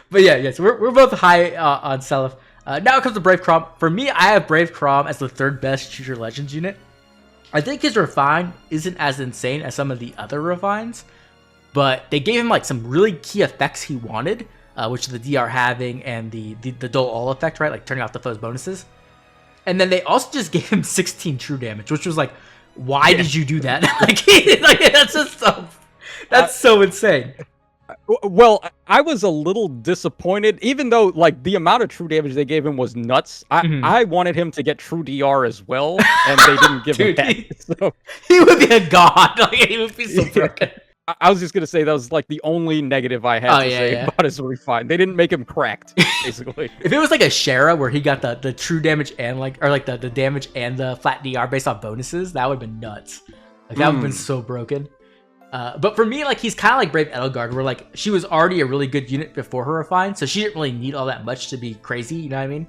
But yeah, so we're both high on Seliph. Now it comes to Brave Chrom. For me, I have Brave Chrom as the 3rd best Choose Your Legends unit. I think his refine isn't as insane as some of the other refines, but they gave him like some really key effects he wanted, which is the DR halving and the dull all effect, right? Like turning off the foe's bonuses. And then they also just gave him 16 true damage, which was like, why did you do that? like that's just so insane. Well, I was a little disappointed, even though like the amount of true damage they gave him was nuts. I wanted him to get true DR as well, and they didn't give him that. He would be a god. Like, he would be so broken. I was just gonna say that was like the only negative I had to say about his refine. They didn't make him cracked, basically. If it was like a Shara where he got the true damage and the damage and the flat DR based on bonuses, that would have been nuts. Like that would have been so broken. But for me, like he's kind of like Brave Edelgard, where like she was already a really good unit before her refine, so she didn't really need all that much to be crazy. You know what I mean?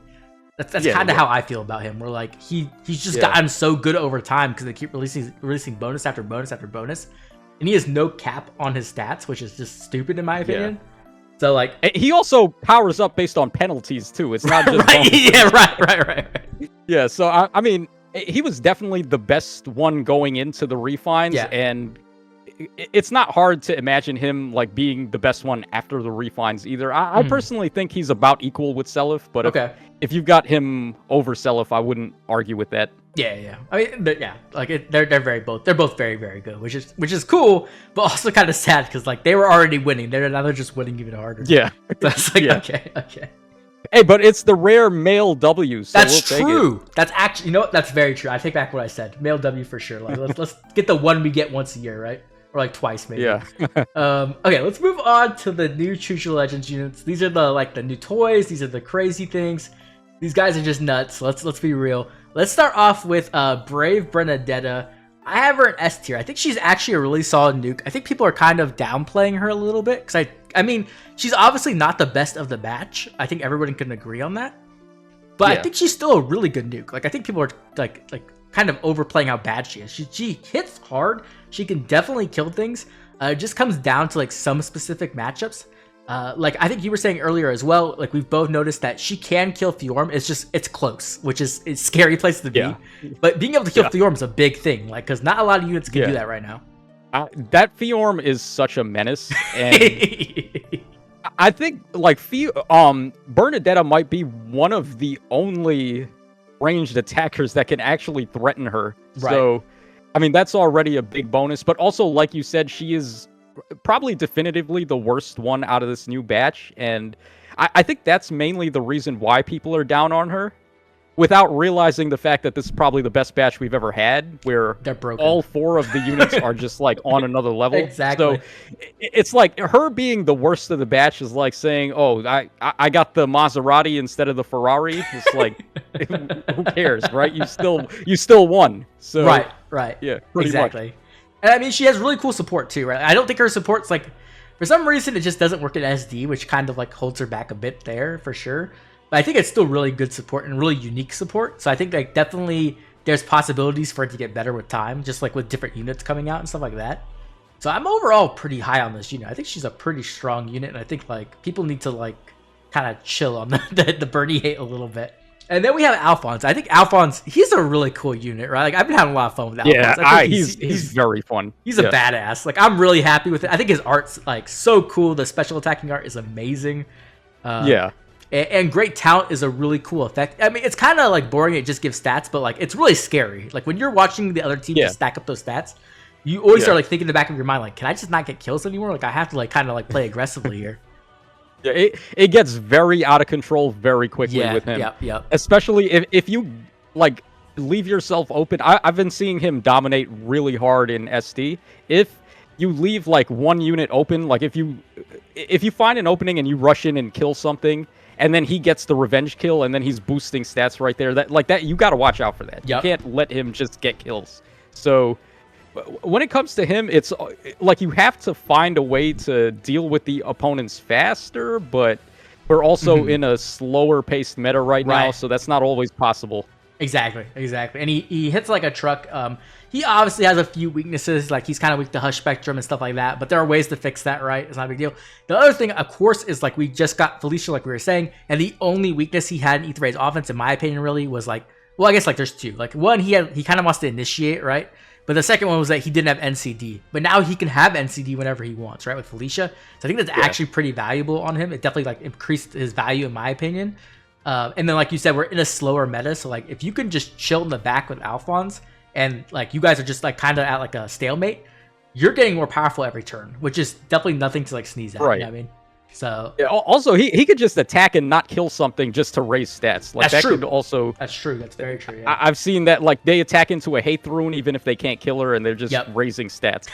That's kind of how I feel about him. Where like he's just gotten so good over time because they keep releasing bonus after bonus after bonus, and he has no cap on his stats, which is just stupid in my opinion. So like he also powers up based on penalties too. It's not just right. Yeah. So I mean, he was definitely the best one going into the refines, and it's not hard to imagine him like being the best one after the refines either. I personally think he's about equal with Seliph, but if you've got him over Seliph, I wouldn't argue with that. Yeah. I mean, they're both very, very good, which is cool, but also kind of sad because like they were already winning. Now they're just winning even harder. Yeah, that's like okay. Hey, but it's the rare male W. So that's true. That's actually, you know what? That's very true. I take back what I said. Male W for sure. Like let's get the one we get once a year, right? Or like twice, maybe. Yeah. Okay, let's move on to the new Choose Your Legends units. These are the new toys. These are the crazy things. These guys are just nuts. Let's be real. Let's start off with Brave Bernadetta. I have her in S tier. I think she's actually a really solid nuke. I think people are kind of downplaying her a little bit because I mean she's obviously not the best of the batch. I think everyone can agree on that. But I think she's still a really good nuke. Like I think people are like kind of overplaying how bad she is. She hits hard. She can definitely kill things. It just comes down to like some specific matchups. Like I think you were saying earlier as well, like we've both noticed that she can kill Fjorm. It's close, which is a scary place to be. Yeah. But being able to kill Fjorm is a big thing, like because not a lot of units can do that right now. That Fjorm is such a menace, and I think like Bernadetta might be one of the only ranged attackers that can actually threaten her. Right. So, I mean, that's already a big bonus. But also, like you said, she is probably definitively the worst one out of this new batch. And I think that's mainly the reason why people are down on her, without realizing the fact that this is probably the best batch we've ever had, where they're broken. All 4 of the units are just like on another level. Exactly. So it's like her being the worst of the batch is like saying, "Oh, I got the Maserati instead of the Ferrari." It's like, who cares, right? You still won. So right. Yeah, exactly. Much. And I mean, she has really cool support too, right? I don't think her support's like, for some reason, it just doesn't work in SD, which kind of like holds her back a bit there for sure. But I think it's still really good support and really unique support. So I think like definitely there's possibilities for it to get better with time, just like with different units coming out and stuff like that. So I'm overall pretty high on this unit. I think she's a pretty strong unit, and I think like people need to like kind of chill on the Bernie hate a little bit. And then we have Alfonse. I think Alfonse, he's a really cool unit, right? Like I've been having a lot of fun with Alfonse. Yeah, I think he's very fun. He's a badass. Like I'm really happy with it. I think his art's like so cool. The special attacking art is amazing. And great talent is a really cool effect. I mean, it's kind of like boring. It just gives stats, but like it's really scary. Like when you're watching the other team just stack up those stats, you always start like thinking in the back of your mind, like, can I just not get kills anymore? Like I have to like kind of like play aggressively here. Yeah, it gets very out of control very quickly with him. Yep. Especially if you like leave yourself open. I've been seeing him dominate really hard in SD. If you leave like one unit open, like if you find an opening and you rush in and kill something, and then he gets the revenge kill, and then he's boosting stats right there. That you got to watch out for that. Yep. You can't let him just get kills. So when it comes to him, it's like you have to find a way to deal with the opponents faster, but we're also in a slower paced meta right now, so that's not always possible. Exactly. And he hits like a truck. He obviously has a few weaknesses, like he's kind of weak to Hush Spectrum and stuff like that, but there are ways to fix that, right? It's not a big deal. The other thing, of course, is like we just got Felicia, like we were saying, and the only weakness he had in Aether Raid's offense, in my opinion, really was like, well, I guess like there's two. Like one, he kind of wants to initiate, right? But the second one was that he didn't have NCD. But now he can have NCD whenever he wants, right? With Felicia. So I think that's actually pretty valuable on him. It definitely like increased his value in my opinion. And then like you said, we're in a slower meta. So like if you can just chill in the back with Alfonse and like you guys are just like kind of at like a stalemate, you're getting more powerful every turn, which is definitely nothing to like sneeze at. Right. You know what I mean? So yeah, also he could just attack and not kill something just to raise stats. Like that's true. Could also that's true. That's very true. Yeah. I've seen that like they attack into a hate rune even if they can't kill her and they're just raising stats.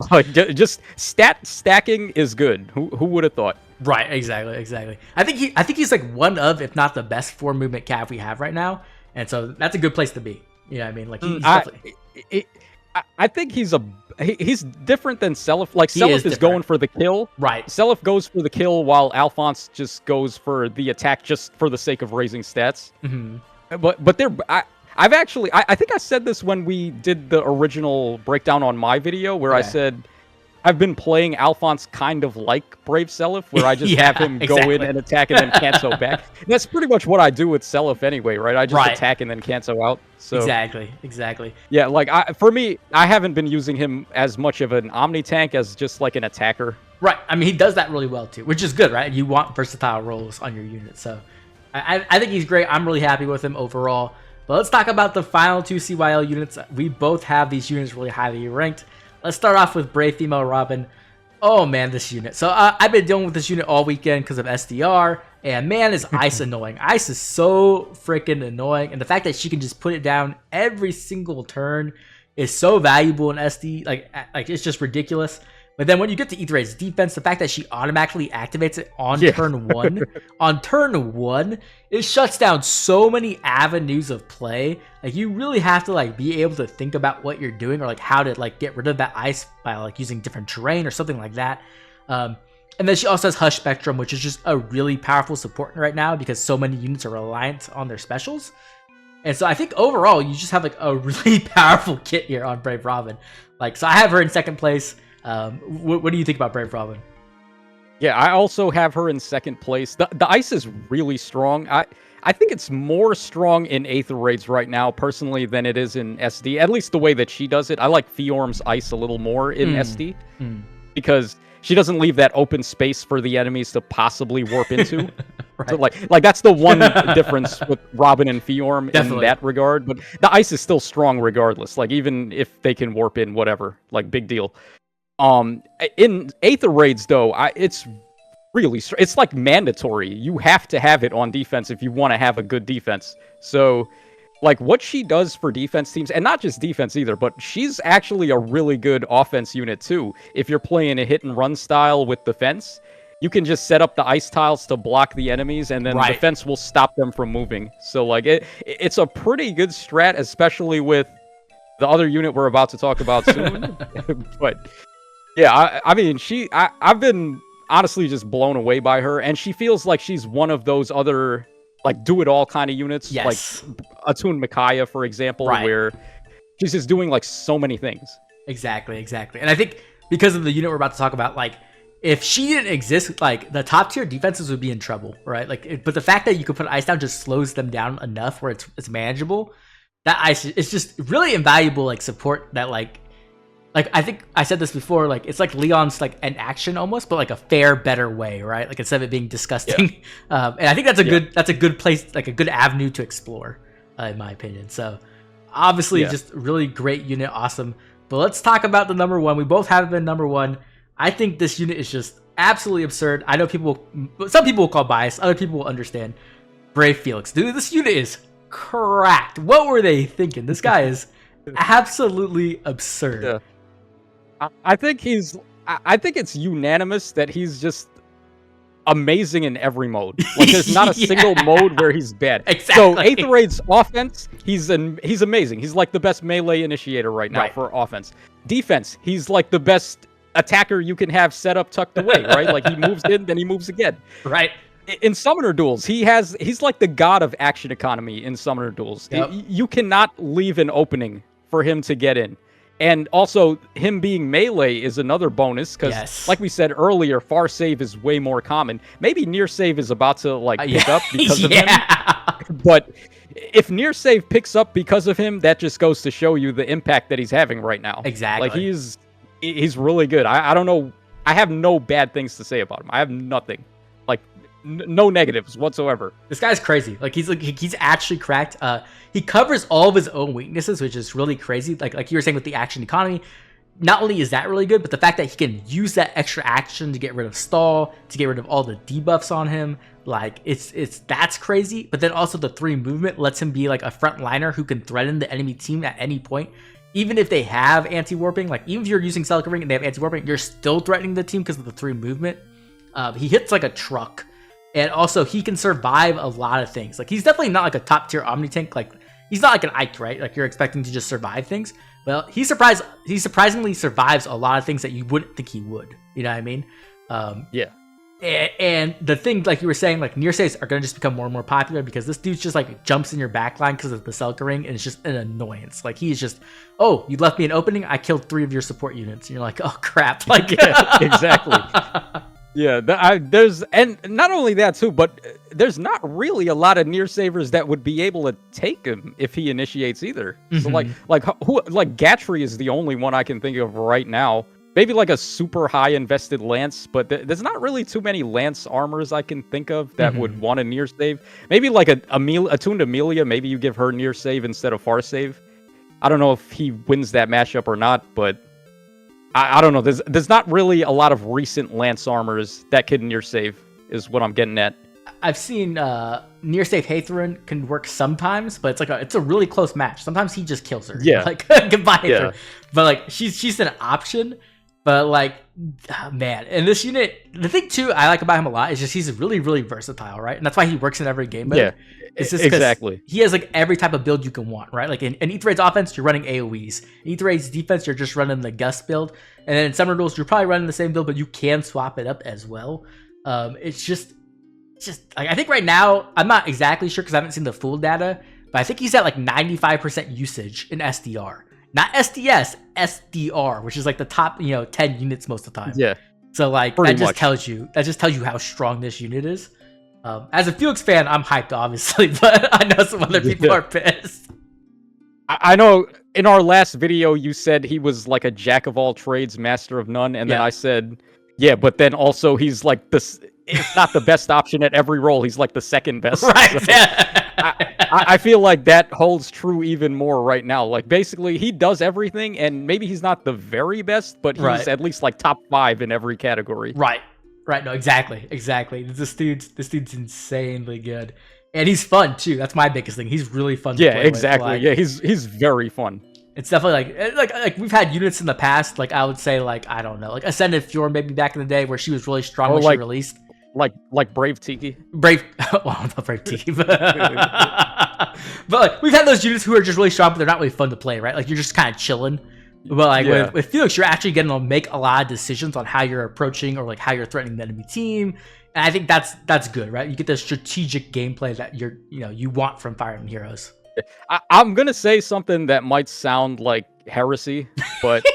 So, just stacking is good. Who would have thought? Right, exactly. I think he's like one of, if not the best 4 movement cav we have right now, and so that's a good place to be. You know what I mean? Like he's definitely. I think he's different than Seliph. Like Seliph is going for the kill. Right. Seliph goes for the kill while Alfonse just goes for the attack just for the sake of raising stats. But they're I think I said this when we did the original breakdown on my video where I said I've been playing Alfonse kind of like Brave Seliph, where I just have him go in and attack and then cancel back. And that's pretty much what I do with Seliph anyway, right? I just attack and then cancel out. So Exactly. Yeah, like for me, I haven't been using him as much of an Omni tank as just like an attacker. Right. I mean, he does that really well too, which is good, right? You want versatile roles on your unit. So I think he's great. I'm really happy with him overall. But let's talk about the final 2 CYL units. We both have these units really highly ranked. Let's start off with Brave Female Robin. Oh man, this unit. So I've been dealing with this unit all weekend because of SDR, and man, is Ice annoying. Ice is so freaking annoying, and the fact that she can just put it down every single turn is so valuable in SD. Like it's just ridiculous. But then when you get to Aether Raid's defense, the fact that she automatically activates it on turn one, it shuts down so many avenues of play. Like you really have to like be able to think about what you're doing or like how to like get rid of that ice by like using different terrain or something like that. And then she also has Hush Spectrum, which is just a really powerful support right now because so many units are reliant on their specials. And so I think overall you just have like a really powerful kit here on Brave Robin. Like so I have her in second place. What do you think about Brave Robin? Yeah, I also have her in second place. The ice is really strong. I think it's more strong in Aether Raids right now, personally, than it is in SD. At least the way that she does it. I like Fiorm's ice a little more in SD because she doesn't leave that open space for the enemies to possibly warp into. Right. So like that's the one difference with Robin and Fiorm in that regard. But the ice is still strong regardless. Like even if they can warp in, whatever, like big deal. In Aether Raids though, it's really it's like mandatory. You have to have it on defense if you want to have a good defense. So like what she does for defense teams, and not just defense either, but she's actually a really good offense unit too. If you're playing a hit and run style with defense, you can just set up the ice tiles to block the enemies, and then the fence will stop them from moving. So like it's a pretty good strat, especially with the other unit we're about to talk about soon. But yeah, I mean, I've been honestly just blown away by her, and she feels like she's one of those other like do-it-all kind of units, like Attune Micaiah, for example, where she's just doing like so many things. Exactly. And I think because of the unit we're about to talk about, like if she didn't exist, like the top tier defenses would be in trouble, right? Like, but the fact that you could put ice down just slows them down enough where it's manageable. That ice is just really invaluable, like support that like I think I said this before, like it's like Leon's like an action almost, but like a fair, better way, right? Like instead of it being disgusting. Yeah. And I think that's a good place, like a good avenue to explore, in my opinion. So obviously just really great unit, awesome. But let's talk about the number one. We both have been number one. I think this unit is just absolutely absurd. I know some people will call bias, other people will understand. Brave Felix. Dude, this unit is cracked. What were they thinking? This guy is absolutely absurd. Yeah. I think it's unanimous that he's just amazing in every mode. Like there's not a single mode where he's bad. Exactly. So Aetherraid's offense, he's amazing. He's like the best melee initiator right now for offense. Defense, he's like the best attacker you can have set up tucked away, right? Like he moves in, then he moves again. Right. In summoner duels, he's like the god of action economy in summoner duels. Yep. You cannot leave an opening for him to get in. And also, him being melee is another bonus, because, like we said earlier, far save is way more common. Maybe near save is about to, like, pick up because of him. But if near save picks up because of him, that just goes to show you the impact that he's having right now. Exactly. Like, he's really good. I don't know. I have no bad things to say about him. I have nothing. Like, no negatives whatsoever. This guy's crazy. He's actually cracked. He covers all of his own weaknesses, which is really crazy. Like you were saying with the action economy, not only is that really good, but the fact that he can use that extra action to get rid of stall, to get rid of all the debuffs on him, like that's crazy. But then also the 3 movement lets him be like a frontliner who can threaten the enemy team at any point. Even if they have anti-warping, like even if you're using Seliph and they have anti-warping, you're still threatening the team because of the 3 movement. He hits like a truck. And also, he can survive a lot of things. Like, he's definitely not like a top-tier Omni-Tank. Like, he's not like an Ike, right? Like, you're expecting to just survive things. Well, he surprisingly survives a lot of things that you wouldn't think he would. You know what I mean? Yeah. And the thing, like you were saying, like, near saves are going to just become more and more popular because this dude just, like, jumps in your backline because of the Selka ring, and it's just an annoyance. Like, he's just, oh, you left me an opening, I killed 3 of your support units. And you're like, oh, crap. Like, yeah, exactly. Yeah, and not only that too, but there's not really a lot of near savers that would be able to take him if he initiates either. Mm-hmm. So like Gatry is the only one I can think of right now. Maybe like a super high invested Lance, but there's not really too many Lance armors I can think of that would want a near save. Maybe like a tuned Amelia, maybe you give her near save instead of far save. I don't know if he wins that matchup or not, but I don't know. There's not really a lot of recent Lance armors that can near save, is what I'm getting at. I've seen near save Hatherin can work sometimes, but it's a really close match. Sometimes he just kills her. Yeah. Like, goodbye, Hatherin. But like she's an option. But like, man, and this unit, the thing too I like about him a lot is just he's really, really versatile, right? And that's why he works in every game mode. Yeah. It's just exactly. He has like every type of build you can want, right? Like in Aetherraid's offense, you're running AoEs. In Aetherraid's defense, you're just running the Gust build. And then in Summoner Duels, you're probably running the same build, but you can swap it up as well. It's just like, I think right now, I'm not exactly sure because I haven't seen the full data, but I think he's at like 95% usage in SDR. Not SDS, SDR, which is like the top, 10 units most of the time. Yeah. So like that just tells you how strong this unit is. As a Felix fan, I'm hyped, obviously, but I know some other people are pissed. I know in our last video, you said he was like a jack of all trades, master of none. And then I said, yeah, but then also he's like this. It's not the best option at every role. He's like the second best. Right. So I feel like that holds true even more right now. Like basically he does everything, and maybe he's not the very best, but he's at least like top 5 in every category. Right. No, exactly. This dude's insanely good, and he's fun too. That's my biggest thing. He's really fun. Yeah, to play exactly. With. Like, he's very fun. It's definitely like we've had units in the past. Like I would say, like I don't know, like Ascended Fjord maybe back in the day where she was really strong when she released. Like Brave Tiki. Well, not Brave Tiki, but like we've had those units who are just really strong, but they're not really fun to play, right? Like you're just kind of chilling. But like with Felix, you're actually getting to make a lot of decisions on how you're approaching or like how you're threatening the enemy team, and I think that's good, right? You get the strategic gameplay that you want from Fire Emblem Heroes. I'm gonna say something that might sound like heresy, but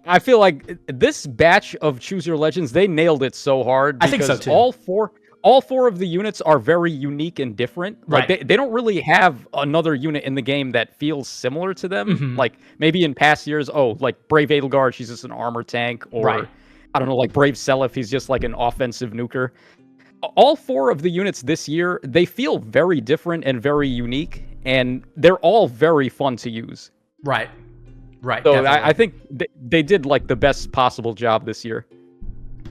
I feel like this batch of Choose Your Legends, they nailed it so hard. I think so too. All four of the units are very unique and different. Like they don't really have another unit in the game that feels similar to them. Mm-hmm. Like maybe in past years, like Brave Edelgard, she's just an armor tank, or I don't know, like Brave Seliph, he's just like an offensive nuker. All 4 of the units this year, they feel very different and very unique, and they're all very fun to use. Right. So I think they did like the best possible job this year.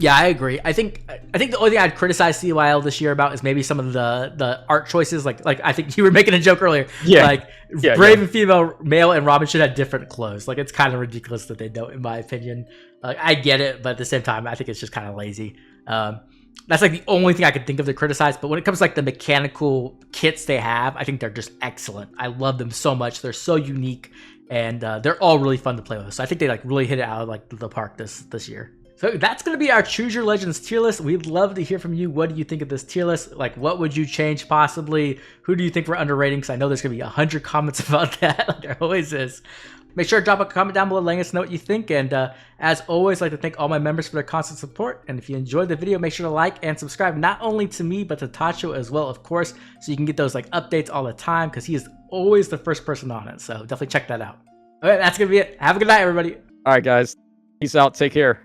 Yeah, I agree. I think the only thing I'd criticize CYL this year about is maybe some of the art choices. Like I think you were making a joke earlier. Yeah. Like Brave and female, male and Robin should have different clothes. Like it's kind of ridiculous that they don't, in my opinion. I get it, but at the same time, I think it's just kind of lazy. That's like the only thing I could think of to criticize. But when it comes to like the mechanical kits they have, I think they're just excellent. I love them so much. They're so unique, and they're all really fun to play with. So I think they like really hit it out of like the park this year. So that's going to be our Choose Your Legends tier list. We'd love to hear from you. What do you think of this tier list? Like, what would you change possibly? Who do you think we're underrating? Because I know there's going to be 100 comments about that, like there always is. Make sure to drop a comment down below letting us know what you think. And as always, I'd like to thank all my members for their constant support. And if you enjoyed the video, make sure to like and subscribe, not only to me, but to Tacho as well, of course, so you can get those like updates all the time, because he is always the first person on it. So definitely check that out. All right, that's going to be it. Have a good night, everybody. All right, guys. Peace out. Take care.